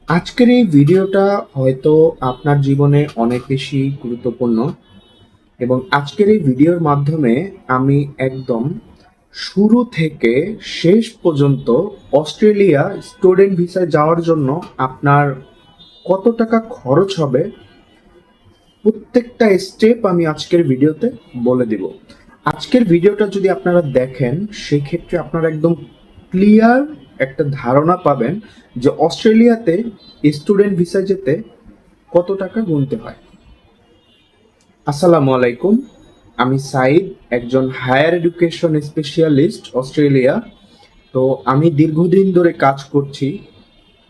আজকের এই ভিডিওটা হয়তো আপনার জীবনে অনেক বেশি গুরুত্বপূর্ণ এবং আজকের এই ভিডিওর মাধ্যমে আমি একদম শুরু থেকে শেষ পর্যন্ত অস্ট্রেলিয়া স্টুডেন্ট ভিসায় যাওয়ার জন্য আপনার কত টাকা খরচ হবে প্রত্যেকটা স্টেপ আমি আজকের ভিডিওতে বলে দিব। আজকের ভিডিওটা যদি আপনারা দেখেন সেক্ষেত্রে আপনারা একদম ক্লিয়ার একটা ধারণা পাবেন যে অস্ট্রেলিয়াতে স্টুডেন্ট ভিসায় যেতে কত টাকা গুনতে হয়। আসসালামু আলাইকুম, আমি সাইদ, একজন হায়ার এডুকেশন স্পেশালিস্ট অস্ট্রেলিয়া। তো আমি দীর্ঘদিন ধরে কাজ করছি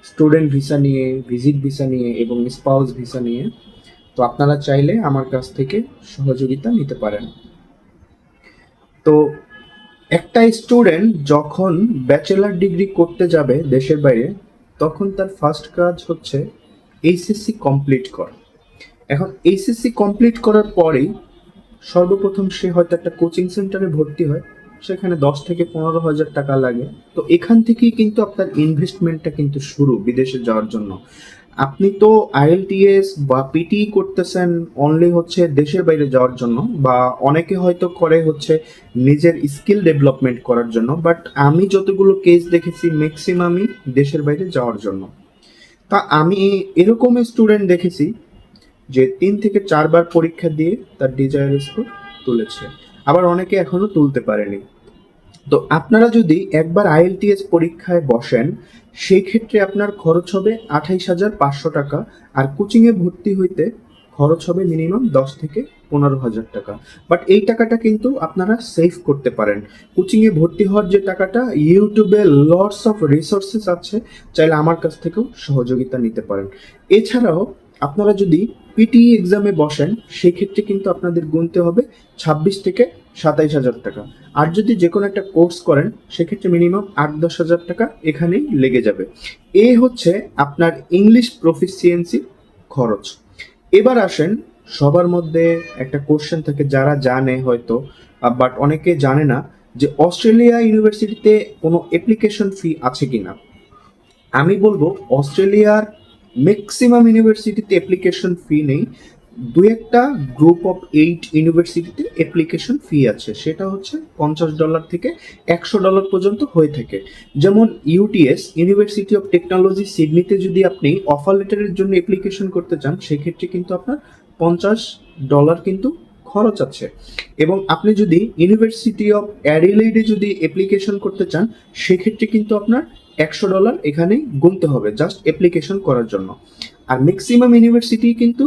স্টুডেন্ট ভিসা নিয়ে, ভিজিট ভিসা নিয়ে এবং স্পাউস ভিসা নিয়ে। তো আপনারা চাইলে আমার কাছ থেকে সহযোগিতা নিতে পারেন। তো একটা স্টুডেন্ট যখন ব্যাচেলার ডিগ্রি করতে যাবে দেশের বাইরে, তখন তার ফার্স্ট কাজ হচ্ছে এইচএসসি কমপ্লিট করা। এখন এইচএসসি কমপ্লিট করার পরেই সর্বপ্রথম সে হয়তো একটা কোচিং সেন্টারে ভর্তি হয়, সেখানে 10 থেকে 15 হাজার টাকা লাগে। তো এখান থেকেই কিন্তু আপনার ইনভেস্টমেন্টটা কিন্তু শুরু বিদেশে যাওয়ার জন্য। আপনি তো আইএলটিএস বা পিটি করতেছেন অনলি হচ্ছে দেশের বাইরে যাওয়ার জন্য, বা অনেকে হয়তো করে হচ্ছে নিজের স্কিল ডেভেলপমেন্ট করার জন্য, বাট আমি যতগুলো কেস দেখেছি ম্যাক্সিমামই দেশের বাইরে যাওয়ার জন্য। তা আমি এরকম স্টুডেন্ট দেখেছি যে 3 থেকে 4 বার পরীক্ষা দিয়ে তার ডিজায়ার স্কোর তুলেছে, আবার অনেকে এখনো তুলতে পারেনি। তো আপনারা যদি একবার আইএলটিএস পরীক্ষায় বসেন, সেই ক্ষেত্রে আপনার খরচ হবে 28,500 টাকা। আর কোচিংয়ে ভর্তি হইতে খরচ হবে মিনিমাম 10 থেকে 15 হাজার টাকা। বাট এই টাকাটা কিন্তু আপনারা সেভ করতে পারেন। কোচিংয়ে ভর্তি হওয়ার যে টাকাটা, ইউটিউবে লটস অফ রিসোর্সেস আছে, চাইলে আমার কাছ থেকেও সহযোগিতা নিতে পারেন। এছাড়াও আপনারা যদি পিটি এক্সামে বসেন, সেক্ষেত্রে কিন্তু আপনাদের গুনতে হবে 26 থেকে 27 হাজার টাকা। আর যদি যে কোনো একটা কোর্স করেন, সেক্ষেত্রে মিনিমাম 8-10 হাজার টাকা এখানেই লেগে যাবে। এ হচ্ছে আপনার ইংলিশ প্রফিসিয়েন্সি খরচ। এবার আসেন, সবার মধ্যে একটা কোশ্চেন থাকে, যারা জানে হয়তো বাট অনেকে জানে না, যে অস্ট্রেলিয়া ইউনিভার্সিটিতে কোনো অ্যাপ্লিকেশন ফি আছে কিনা। আমি বলবো অস্ট্রেলিয়ার ম্যাক্সিমাম ইউনিভার্সিটিতে অ্যাপ্লিকেশন ফি নেই। দু একটা গ্রুপ অফ 8 ইউনিভার্সিটিতে অ্যাপ্লিকেশন ফি আছে, সেটা হচ্ছে $50 থেকে $100 পর্যন্ত হয়ে থাকে। যেমন ইউটিএস, ইউনিভার্সিটি অফ টেকনোলজি সিডনিতে যদি আপনি অফার লেটারের জন্য অ্যাপ্লিকেশন করতে চান, সেক্ষেত্রে কিন্তু আপনার $50 কিন্তু খরচ আছে। এবং আপনি যদি ইউনিভার্সিটি অফ অ্যাডিলেডে যদি অ্যাপ্লিকেশন করতে চান, সেক্ষেত্রে কিন্তু আপনার $100 এখানেই গুনতে হবে জাস্ট অ্যাপ্লিকেশন করার জন্য। আর ম্যাক্সিমাম ইউনিভার্সিটি কিন্তু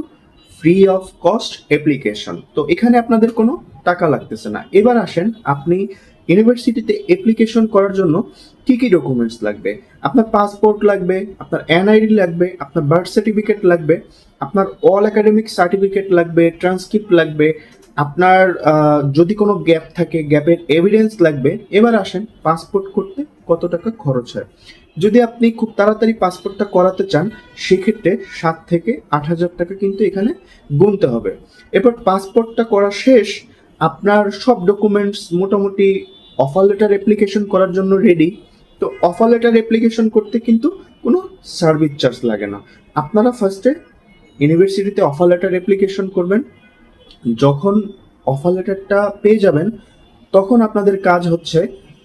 ফ্রি অফ কস্ট অ্যাপ্লিকেশন, তো এখানে আপনাদের কোনো টাকা লাগতেছে না। এবার আসেন, আপনি ইউনিভার্সিটিতে অ্যাপ্লিকেশন করার জন্য কি কি ডকুমেন্টস লাগবে। আপনার পাসপোর্ট লাগবে, আপনার এনআইডি লাগবে, আপনার বার্থ সার্টিফিকেট লাগবে, আপনার অল একাডেমিক সার্টিফিকেট লাগবে, ট্রান্সক্রিপ্ট লাগবে, আপনার যদি কোনো গ্যাপ থাকে গ্যাপের এভিডেন্স লাগবে। এবার আসেন, পাসপোর্ট করতে কত টাকা খরচ হয়। যদি আপনি খুব তাড়াতাড়ি পাসপোর্টটা করাতে চান, সেক্ষেত্রে 7 থেকে 8 হাজার টাকা কিন্তু এখানে গুনতে হবে। এরপর পাসপোর্টটা করা শেষ, আপনার সব ডকুমেন্টস মোটামুটি অফার লেটার অ্যাপ্লিকেশন করার জন্য রেডি। তো অফার লেটার অ্যাপ্লিকেশন করতে কিন্তু কোনো সার্ভিস চার্জ লাগে না। আপনারা ফার্স্টে ইউনিভার্সিটিতে অফার লেটার অ্যাপ্লিকেশন করবেন। যখন অফার লেটারটা পেয়ে যাবেন, তখন আপনাদের কাজ হচ্ছে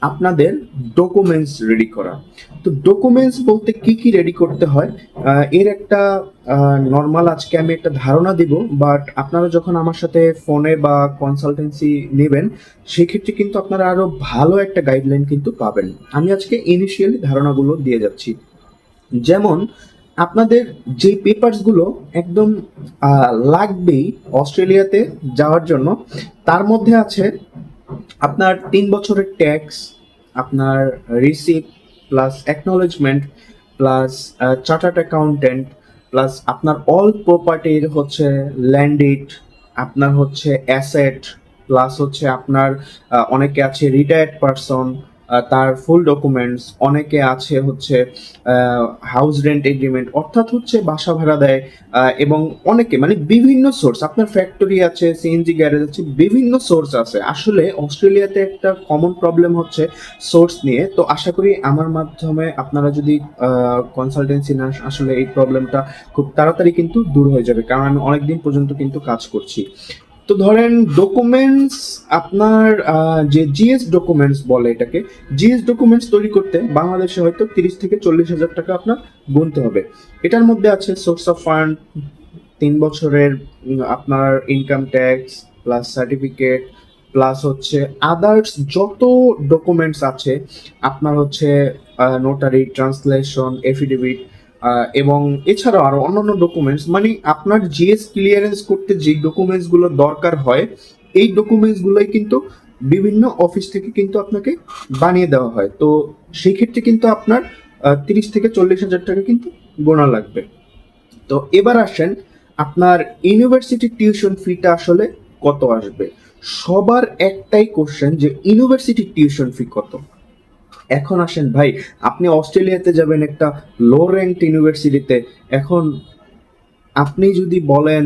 আপনাদের ডকুমেন্টস রেডি করা। তো ডকুমেন্টস বলতে কি কি রেডি করতে হয়, এর একটা নর্মাল আজকে আমি একটা ধারণা দিব। বাট আপনারা যখন আমার সাথে ফোনে বা কনসালটেন্সি নেবেন, সেক্ষেত্রে কিন্তু আপনারা আরো ভালো একটা গাইডলাইন কিন্তু পাবেন। আমি আজকে ইনিশিয়ালি ধারণাগুলো দিয়ে যাচ্ছি। যেমন আপনাদের যে পেপারসগুলো একদম লাগবেই অস্ট্রেলিয়াতে যাওয়ার জন্য, তার মধ্যে আছে আপনার 3 বছরের ট্যাক্স, আপনার receipt plus acknowledgement plus chartered accountant plus আপনার অল প্রপার্টির হচ্ছে ল্যান্ডিড, আপনার হচ্ছে অ্যাসেট প্লাস হচ্ছে আপনার অনেকে আছে রিটায়ার্ড পারসন, তার ফুল ডকুমেন্টস, অনেকে আছে হচ্ছে হাউস রেন্ট এগ্রিমেন্ট, অর্থাৎ হচ্ছে বাসা ভাড়া দেয়, এবং অনেকে মানে বিভিন্ন সোর্স, আপনার ফ্যাক্টরি আছে, সিএনজি গ্যারেজ আছে, বিভিন্ন সোর্স আছে। আসলে অস্ট্রেলিয়াতে একটা কমন প্রবলেম হচ্ছে সোর্স নিয়ে। তো আশা করি আমার মাধ্যমে আপনারা যদি কনসালটেন্সি না, আসলে এই প্রবলেমটা খুব তাড়াতাড়ি কিন্তু দূর হয়ে যাবে, কারণ আমি অনেকদিন পর্যন্ত কিন্তু কাজ করছি। তো ধরেন ডকুমেন্টস, আপনার যে জিএস ডকুমেন্টস বলে এটাকে, জিএস ডকুমেন্টস তৈরি করতে বাংলাদেশে হয়তো 30 থেকে 40 হাজার টাকা আপনার গুনতে হবে। এটার মধ্যে আছে সোর্স অফ ফান্ড, 3 বছরের আপনার income tax plus certificate, plus হচ্ছে আদার্স যত ডকুমেন্টস আছে, আপনার হচ্ছে নোটারি, ট্রান্সলেশন, এফিডেভিট, এবং এছাড়াও আরো অন্যান্য ডকুমেন্টস, মানে আপনার জিএস ক্লিয়ারেন্স করতে যে ডকুমেন্টস গুলো দরকার হয়, এই ডকুমেন্টস গুলোই কিন্তু বিভিন্ন অফিস থেকে কিন্তু আপনাকে বানিয়ে দেওয়া হয়। তো সেই ক্ষেত্রে কিন্তু আপনার 30 থেকে 40 হাজার টাকা কিন্তু গোনা লাগবে। তো এবার আসেন, আপনার ইউনিভার্সিটি টিউশন ফিটা আসলে কত আসবে? সবার একটাই কোশ্চেন যে ইউনিভার্সিটি টিউশন ফি কত। এখন আসেন ভাই, আপনি অস্ট্রেলিয়াতে যাবেন একটা লো র্যাঙ্ক ইউনিভার্সিটিতে। এখন আপনি যদি বলেন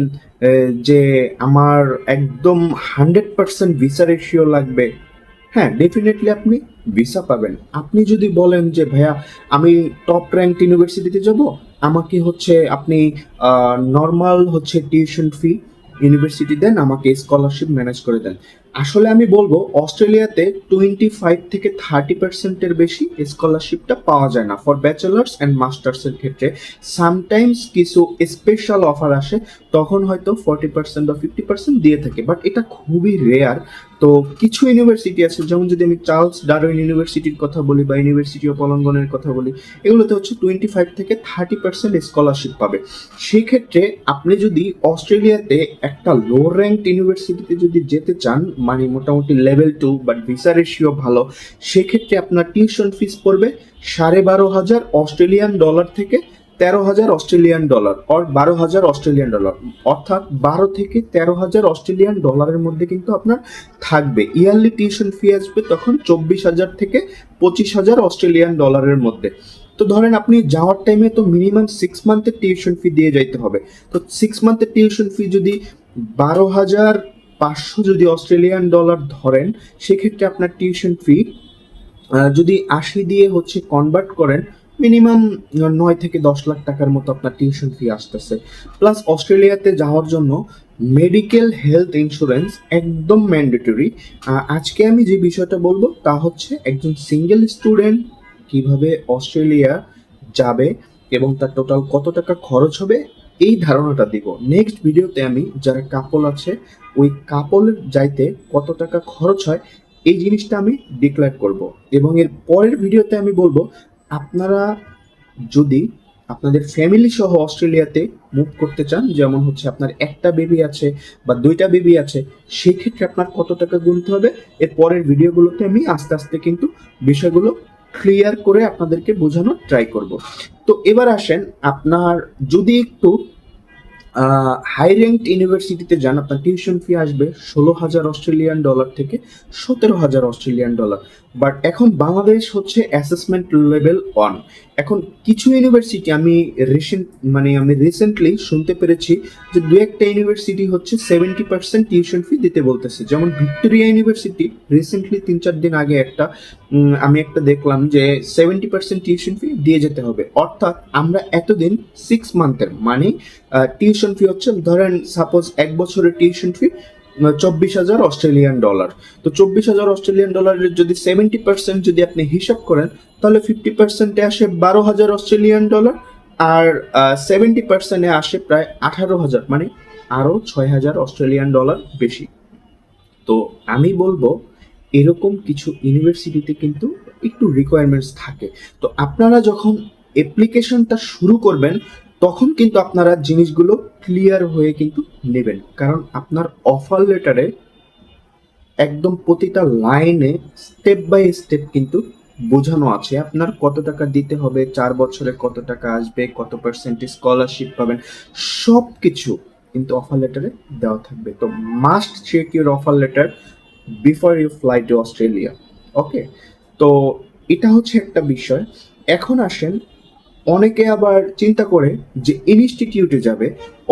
যে আমার একদম 100% ভিসা রেশিও লাগবে, হ্যাঁ ডেফিনেটলি আপনি ভিসা পাবেন। আপনি যদি বলেন যে ভাইয়া আমি টপ র্যাঙ্ক ইউনিভার্সিটিতে যাব, আমাকে হচ্ছে আপনি নর্মাল হচ্ছে টিউশন ফি ইউনিভার্সিটি দেন, আমাকে স্কলারশিপ ম্যানেজ করে দেন। আসলে আমি বলবো অস্ট্রেলিয়াতে 25 থেকে 30%-এর বেশি স্কলারশিপটা পাওয়া যায় না ফর ব্যাচেলার্স অ্যান্ড মাস্টার্সের ক্ষেত্রে। সামটাইমস কিছু স্পেশাল অফার আসে, তখন হয়তো 40% বা 50% দিয়ে থাকে, বাট এটা খুবই রেয়ার। তো কিছু ইউনিভার্সিটি আছে, যেমন যদি আমি চার্লস ডারউইন ইউনিভার্সিটির কথা বলি বা ইউনিভার্সিটি অফ অলঙ্গনের কথা বলি, এগুলোতে হচ্ছে 25 থেকে 30% স্কলারশিপ পাবে। সেক্ষেত্রে আপনি যদি অস্ট্রেলিয়াতে একটা লো র্যাঙ্ক ইউনিভার্সিটিতে যদি যেতে চান, মানে মোটামুটি লেভেল 2 বাট ভিসা রেশিও ভালো, সেক্ষেত্রে আপনার টিউশন ফিস পড়বে 12,500 অস্ট্রেলিয়ান ডলার থেকে 13,000 Australian dollar, or 12,000 Australian dollar, অর্থাৎ 12 থেকে 13,000 অস্ট্রেলিয়ান ডলারের মধ্যে কিন্তু আপনার থাকবে। ইয়ারলি টিউশন ফি আসবে তখন 24,000 থেকে 25,000 অস্ট্রেলিয়ান ডলারের মধ্যে। তো ধরেন আপনি যাওয়ার টাইমে তো মিনিমাম 6 মান্থের টিউশন ফি দিয়ে যাইতে হবে। তো 6 মান্থের টিউশন ফি যদি 12,500 যদি অস্ট্রেলিয়ান ডলার ধরেন, সেক্ষেত্রে আপনার টিউশন ফি যদি 80 দিয়ে হচ্ছে কনভার্ট করেন, মিনিমাম 9 থেকে 10 লাখ টাকার মতো আপনার টিউশন ফি আসতেছে। প্লাস অস্ট্রেলিয়াতে যাওয়ার জন্য মেডিকেল হেলথ ইন্স্যুরেন্স একদম ম্যান্ডেটরি। আজকে আমি যে বিষয়টা বলবো তা হচ্ছে একজন সিঙ্গেল স্টুডেন্ট কিভাবে অস্ট্রেলিয়া যাবে এবং তার টোটাল কত টাকা খরচ হবে এই ধারণাটা দিব। নেক্সট ভিডিওতে আমি যারা কাপল আছে, ওই কাপলের যাইতে কত টাকা খরচ হয় এই জিনিসটা আমি ডিক্লেয়ার করব, এবং এর পরের ভিডিওতে আমি বলবো আপনারা যদি আপনাদের ফ্যামিলি সহ অস্ট্রেলিয়াতে মুভ করতে চান, যেমন হচ্ছে আপনার একটা বেবি আছে বা দুইটা বেবি আছে, সেক্ষেত্রে আপনার কত টাকা গুনতে হবে। এর পরের ভিডিওগুলোতে আমি আস্তে আস্তে কিন্তু বিষয়গুলো ক্লিয়ার করে আপনাদেরকে বোঝানোর ট্রাই করব। তো এবার আসেন, আপনার যদি একটু হাই র্যাঙ্কড ইউনিভার্সিটিতে যান, আপনার টিউশন ফি আসবে 16,000 অস্ট্রেলিয়ান ডলার থেকে 17,000 অস্ট্রেলিয়ান ডলার। বাট এখন বাংলাদেশ হচ্ছে অ্যাসেসমেন্ট লেভেল 1। এখন কিছু ইউনিভার্সিটি আমি রিসেন্টলি শুনতে পেরেছি যে দু একটা ইউনিভার্সিটি হচ্ছে 70% টিউশন ফি দিতে বলতেছে, যেমন ভিক্টোরিয়া ইউনিভার্সিটি রিসেন্টলি 3-4 দিন আগে আমি একটা দেখলাম যে 70% টিউশন ফি দিয়ে যেতে হবে। অর্থাৎ আমরা এতদিন 6 মান্থের মানে টিউশন ফি হচ্ছে, ধরেন সাপোজ 1 বছরের টিউশন ফি 24,000 অস্ট্রেলিয়ান ডলার। তো 24,000 অস্ট্রেলিয়ান ডলারের যদি 70% যদি আপনি হিসাব করেন, তাহলে 50%-এ আসে 12,000 অস্ট্রেলিয়ান ডলার, আর 70%-এ আসে প্রায় 18,000, মানে আরো 6,000 অস্ট্রেলিয়ান ডলার বেশি। তো আমি বলবো এরকম কিছু ইউনিভার্সিটিতে কিন্তু একটু রিকোয়ারমেন্টস থাকে। তো আপনারা যখন অ্যাপ্লিকেশনটা শুরু করবেন, তখন কিন্তু আপনারা জিনিসগুলো ক্লিয়ার হয়ে কিন্তু নেবেন, কারণ আপনার অফার লেটারে একদম প্রতিটা লাইনে স্টেপ বাই স্টেপ কিন্তু বোঝানো আছে আপনার কত টাকা দিতে হবে, 4 বছরে কত টাকা আসবে, কত পার্সেন্ট স্কলারশিপ পাবেন, সব কিছু কিন্তু অফার লেটারে দেওয়া থাকবে। তো must check your offer letter before you fly to Australia. Okay, তো এটা হচ্ছে একটা বিষয়। এখন আসেন, অনেকে আবার চিন্তা করে যে ইনস্টিটিউটে যাবে,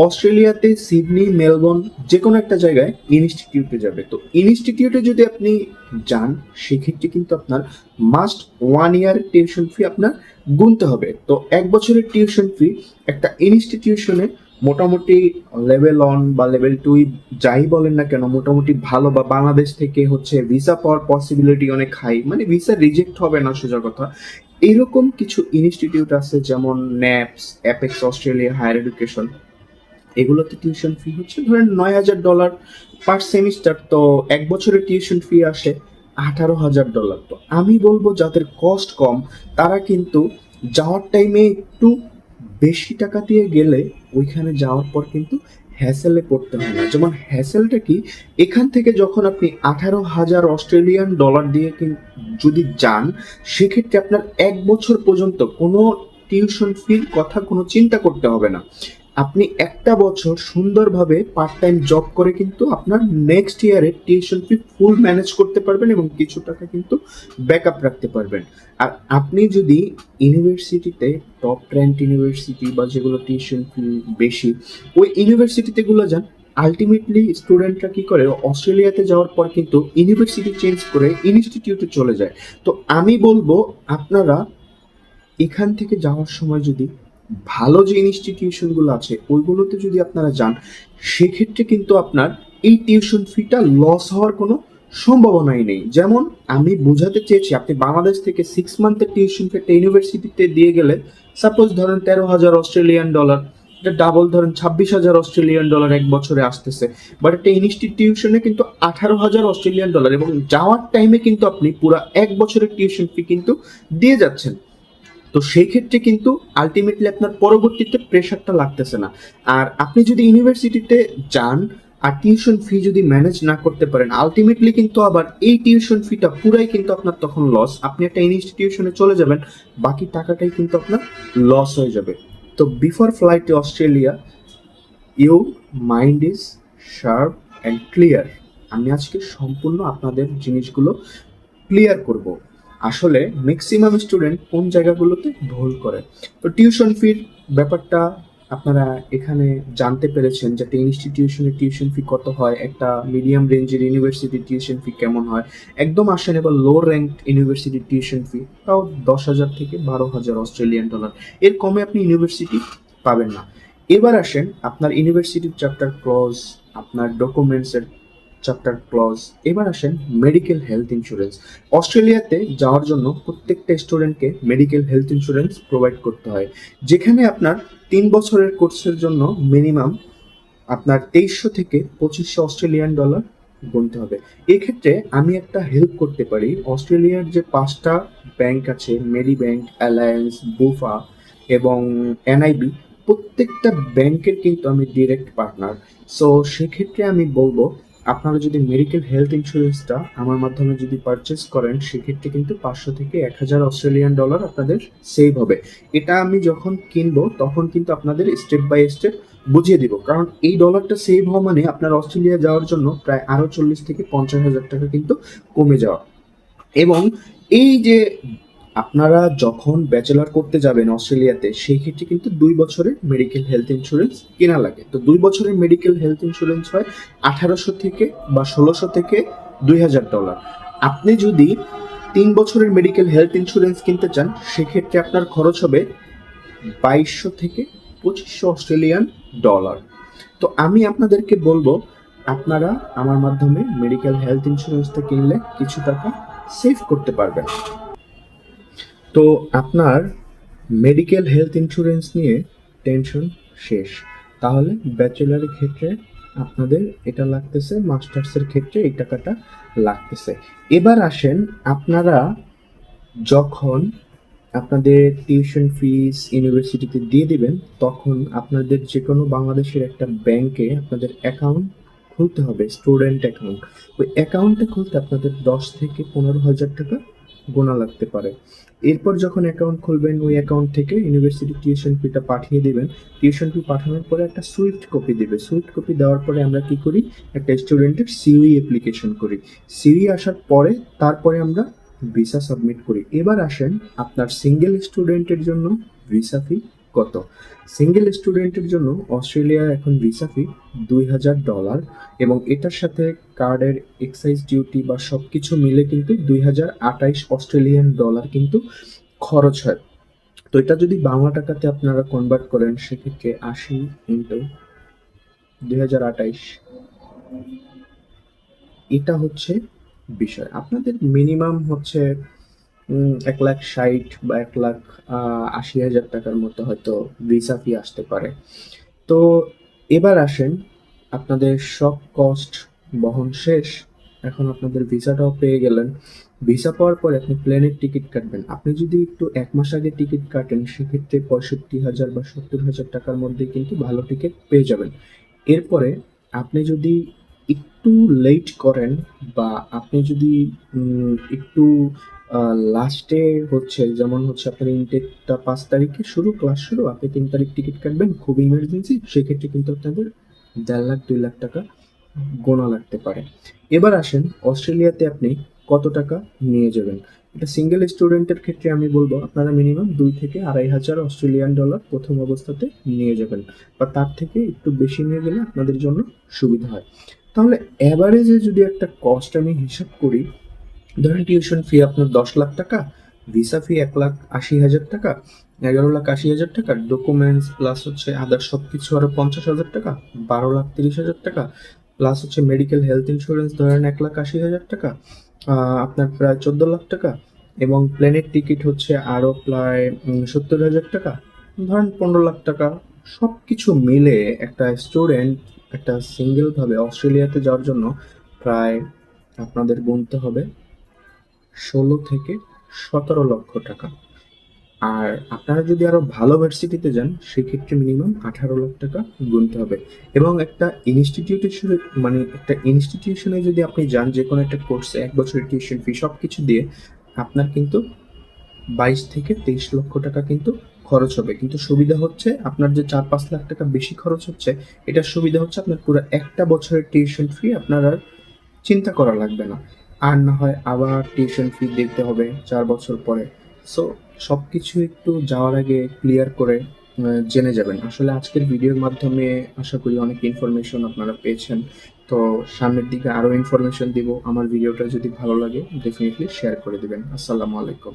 অস্ট্রেলিয়াতে সিডনি, মেলবোর্ন যে কোনো একটা জায়গায় ইনস্টিটিউটে যাবে। তো ইনস্টিটিউটে যদি আপনি যান, সেক্ষেত্রে কিন্তু আপনার মাস্ট 1 ইয়ার টিউশন ফি আপনার গুনতে হবে। তো 1 বছরের টিউশন ফি একটা ইনস্টিটিউশনে মোটামুটি লেভেল 1 বা লেভেল 2 যাই বলেন না কেন, মোটামুটি ভালো, বা বাংলাদেশ থেকে হচ্ছে ভিসা পাওয়ার পসিবিলিটি অনেক হাই, মানে ভিসা রিজেক্ট হবে না সোজা কথা। এইরকম কিছু ইনস্টিটিউট আছে যেমন ন্যাপস, অ্যাপেক্স অস্ট্রেলিয়া হায়ার এডুকেশন, এগুলোতে টিউশন ফি হচ্ছে ধরেন $9,000 পার সেমিস্টার। তো 1 বছরের টিউশন ফি আসে $18,000। তো আমি বলবো যাদের কস্ট কম, তারা কিন্তু যাওয়ার টাইমে একটু বেশি টাকা দিয়ে গেলে ওইখানে যাওয়ার পর কিন্তু হ্যাসেলে পড়তে হয় না। যেমন হ্যাসেলটা কি, এখান থেকে যখন আপনি $18,000 দিয়ে যদি যান, সেক্ষেত্রে আপনার 1 বছর পর্যন্ত কোনো টিউশন ফির কথা কোনো চিন্তা করতে হবে না। আপনি একটা বছর সুন্দরভাবে পার্ট টাইম জব করে কিন্তু আপনার নেক্সট ইয়ারে টিউশন ফি ফুল ম্যানেজ করতে পারবেন এবং কিছু টাকা কিন্তু ব্যাকআপ রাখতে পারবেন। আর আপনি যদি ইউনিভার্সিটিতে টপ র্যাঙ্ক ইউনিভার্সিটি বা যেগুলো টিউশন ফি বেশি, ওই ইউনিভার্সিটিতে গুলো যান, আলটিমেটলি স্টুডেন্টরা কি করে, অস্ট্রেলিয়াতে যাওয়ার পর কিন্তু ইউনিভার্সিটি চেঞ্জ করে ইনস্টিটিউটে চলে যায়। তো আমি বলবো আপনারা এখান থেকে যাওয়ার সময় যদি ভালো যে ইনস্টিটিউশনগুলো আছে ওইগুলোতে যদি আপনারা যান, সেক্ষেত্রে কিন্তু আপনার এই টিউশন ফিটা লস হওয়ার কোনো সম্ভাবনাই নেই। যেমন আমি বোঝাতে চেয়েছি, আপনি বাংলাদেশ থেকে 6 মান্থের টিউশন ফি একটা ইউনিভার্সিটিতে দিয়ে গেলে, সাপোজ ধরেন $13,000, এটা ডাবল ধরেন $26,000 1 বছরে আসতেছে। বাট একটা ইনস্টিটিউশনে কিন্তু $18,000, এবং যাওয়ার টাইমে কিন্তু আপনি পুরো 1 বছরের টিউশন ফি কিন্তু দিয়ে যাচ্ছেন। তো সেই ক্ষেত্রে কিন্তু আলটিমেটলি আপনার পরবর্তীতে প্রেশারটা লাগতেছে না। আর আপনি যদি ইউনিভার্সিটিতে যান আর টিউশন ফি যদি ম্যানেজ না করতে পারেন, আলটিমেটলি কিন্তু আবার এই টিউশন ফিটা পুরাই কিন্তু আপনার তখন লস। আপনি একটা ইনস্টিটিউশনে চলে যাবেন, বাকি টাকাটাই কিন্তু আপনার লস হয়ে যাবে। তো before flight to Australia, you mind is sharp and clear. আমি আজকে সম্পূর্ণ আপনাদের জিনিসগুলো ক্লিয়ার করব। আসলে ম্যাক্সিমাম স্টুডেন্ট কোন জায়গাগুলোতে ভুল করে। তো টিউশন ফির ব্যাপারটা আপনারা এখানে জানতে পেরেছেন যে একটা ইনস্টিটিউশনের টিউশন ফি কত হয়, একটা মিডিয়াম রেঞ্জের ইউনিভার্সিটির টিউশন ফি কেমন হয়। একদম আসেন এবার লো র্যাঙ্ক ইউনিভার্সিটির টিউশন ফি, তাও 10,000 থেকে 12,000 অস্ট্রেলিয়ান ডলার, এর কমে আপনি ইউনিভার্সিটি পাবেন না। এবার আসেন আপনার ইউনিভার্সিটির চ্যাপ্টার ক্লজ, আপনার ডকুমেন্টসের চ্যাপ্টার ক্লজ। এবার আসেন মেডিকেল হেলথ ইন্স্যুরেন্স। অস্ট্রেলিয়াতে যাওয়ার জন্য প্রত্যেকটা স্টুডেন্টকে মেডিকেল হেলথ ইন্স্যুরেন্স প্রোভাইড করতে হয়, যেখানে আপনার 3 বছরের কোর্সের জন্য মিনিমাম আপনার 2300 থেকে 2500 অস্ট্রেলিয়ান ডলার গুনতে হবে। এক্ষেত্রে আমি একটা হেল্প করতে পারি। অস্ট্রেলিয়ার যে 5টা ব্যাংক আছে, মেরি ব্যাংক, অ্যালায়েন্স, বুফা এবং এনআইবি, প্রত্যেকটা ব্যাংকের কিন্তু আমি ডিরেক্ট পার্টনার। সো সেক্ষেত্রে আমি বলবো আপনারা যদি মেডিকেল হেলথ ইন্স্যুরেন্সটা আমার মাধ্যমে যদি পারচেস করেন, সেক্ষেত্রে কিন্তু 500 থেকে 1,000 অস্ট্রেলিয়ান ডলার আপনাদের সেভ হবে। এটা আমি যখন কিনবো তখন কিন্তু আপনাদের স্টেপ বাই স্টেপ বুঝিয়ে দিব, কারণ এই ডলারটা সেভ হওয়া মানে আপনার অস্ট্রেলিয়া যাওয়ার জন্য প্রায় আরো 40 থেকে 50,000 টাকা কিন্তু কমে যাওয়া। এবং এই যে আপনারা যখন ব্যাচেলর করতে যাবেন অস্ট্রেলিয়াতে, সেই ক্ষেত্রে কিন্তু 2 বছরের মেডিকেল হেলথ ইন্স্যুরেন্স কেনা লাগে। তো 2 বছরের মেডিকেল হেলথ ইন্স্যুরেন্স হয় 1800 থেকে বা 1600 থেকে $2,000। আপনি যদি 3 বছরের মেডিকেল হেলথ ইন্স্যুরেন্স কিনতে চান, সেক্ষেত্রে আপনার খরচ হবে 2200 থেকে 2500 অস্ট্রেলিয়ান ডলার। তো আমি আপনাদেরকে বলবো আপনারা আমার মাধ্যমে মেডিকেল হেলথ ইন্স্যুরেন্সটা কিনলে কিছু টাকা সেভ করতে পারবেন। তো আপনার মেডিকেল হেলথ ইন্স্যুরেন্স নিয়ে টেনশন শেষ। তাহলে ব্যাচেলারের ক্ষেত্রে আপনাদের এটা লাগতেছে, মাস্টার্সের ক্ষেত্রে এই টাকাটা লাগতেছে। এবার আসেন, আপনারা যখন আপনাদের টিউশন ফিস ইউনিভার্সিটিতে দিয়ে দিবেন, তখন আপনাদের যে কোনো বাংলাদেশের একটা ব্যাংকে আপনাদের অ্যাকাউন্ট খুলতে হবে, স্টুডেন্ট অ্যাকাউন্ট। ওই অ্যাকাউন্টটা খুলতে আপনাদের 10 থেকে 15,000 টাকা গোনা লাগতে পারে। এরপর যখন অ্যাকাউন্ট খুলবেন, ওই অ্যাকাউন্ট থেকে ইউনিভার্সিটি টিউশন ফিটা পাঠিয়ে দিবেন। টিউশন ফি পাঠানোর পরে একটা সুইফট কপি দেবে। সুইফট কপি দেওয়ার পরে আমরা কি করি, একটা স্টুডেন্টের সিইউ অ্যাপ্লিকেশন করি। সিইউ আসার পরে তারপরে আমরা ভিসা সাবমিট করি। এবার আসেন আপনার সিঙ্গেল স্টুডেন্টের জন্য ভিসা ফি কত। সিঙ্গেল স্টুডেন্টের জন্য অস্ট্রেলিয়ার এখন ভিসা ফি $2000 এবং এটার সাথে কার্ডের এক্সাইজ ডিউটি বা সব কিছু মিলে কিন্তু 2028 অস্ট্রেলিয়ান ডলার কিন্তু খরচ হয়। তো এটা যদি বাংলা টাকাতে আপনারা কনভার্ট করেন সেক্ষেত্রে 80 ইন্টু 2028, এটা হচ্ছে বিষয়। আপনাদের মিনিমাম হচ্ছে 1,60,000 বা 1,80,000 টাকার মতো হয়তো ভিসা ফি আসতে পারে। তো এবার আসেন, আপনাদের সব কস্ট বহন শেষ, এখন আপনাদের ভিসাটাও পেয়ে গেলেন। ভিসা পাওয়ার পরে আপনি প্লেনের টিকিট কাটবেন। আপনি যদি একটু 1 মাস আগে টিকিট কাটেন সেক্ষেত্রে 65,000 বা 70,000 টাকার মধ্যে কিন্তু ভালো টিকিট পেয়ে যাবেন। এরপরে আপনি যদি একটু লেট করেন বা আপনি যদি একটু লাস্টে হচ্ছে, যেমন হচ্ছে আপনার ইনটেকটা 5 তারিখে শুরু, ক্লাস শুরু, আপনি 3 তারিখ টিকিট কাটবেন, খুব ইমার্জেন্সি, সেক্ষেত্রে কিন্তু আপনাদের 1.5 লাখ 2 লাখ টাকা গোনা লাগতে পারে। এবার আসেন অস্ট্রেলিয়াতে আপনি কত টাকা নিয়ে যাবেন। এটা সিঙ্গেল স্টুডেন্টের ক্ষেত্রে আমি বলবো আপনারা মিনিমাম 2 থেকে 2,500 অস্ট্রেলিয়ান ডলার প্রথম অবস্থাতে নিয়ে যাবেন, বা তার থেকে একটু বেশি নিয়ে গেলে আপনাদের জন্য সুবিধা হয়। তাহলে অ্যাভারেজে যদি একটা কস্ট আমি হিসাব করি, ধরেন টিউশন ফি আপনার 10 লাখ টাকা, ভিসা ফি 1,80,000 টাকা, 11,80,000 টাকা, ডকুমেন্টস প্লাস হচ্ছে আদার সব কিছু আরো 50,000 টাকা, 12,30,000 টাকা, প্লাস হচ্ছে মেডিকেল হেলথ ইন্স্যুরেন্স ধরেন 1,80,000 টাকা, আপনার প্রায় 14 লাখ টাকা, এবং প্লেনের টিকিট হচ্ছে আরো প্রায় 70,000 টাকা, ধরেন 15 লাখ টাকা। সব কিছু মিলে একটা স্টুডেন্ট একটা সিঙ্গেল ভাবে অস্ট্রেলিয়াতে যাওয়ার জন্য প্রায় আপনাদের গুনতে হবে 16 থেকে 17 লক্ষ টাকা। আর আপনারা যদি আরো ভালো ভার্সিটিতে যান সেক্ষেত্রে মিনিমাম 18 লাখ টাকা গুনতে হবে। এবং একটা ইনস্টিটিউশনে, মানে একটা ইনস্টিটিউশনে যদি আপনি যান যে কোনো একটা কোর্সে 1 বছরের টিউশন ফি সব কিছু দিয়ে আপনার কিন্তু 22 থেকে 23 লক্ষ টাকা কিন্তু খরচ হবে। কিন্তু সুবিধা হচ্ছে আপনার যে 4-5 লাখ টাকা বেশি খরচ হচ্ছে, এটার সুবিধা হচ্ছে আপনার পুরো একটা বছরের টিউশন ফি আপনার আর চিন্তা করা লাগবে না। আর না হয় আবার টিউশন ফি দিতে হবে 4 বছর পরে। সো সব কিছু একটু যাওয়ার আগে ক্লিয়ার করে জেনে যাবেন। আসলে আজকের ভিডিওর মাধ্যমে আশা করি অনেক ইনফরমেশন আপনারা পেয়েছেন। তো সামনের দিকে আরও ইনফরমেশন দিব। আমার ভিডিওটা যদি ভালো লাগে ডেফিনেটলি শেয়ার করে দিবেন। আসসালামু আলাইকুম।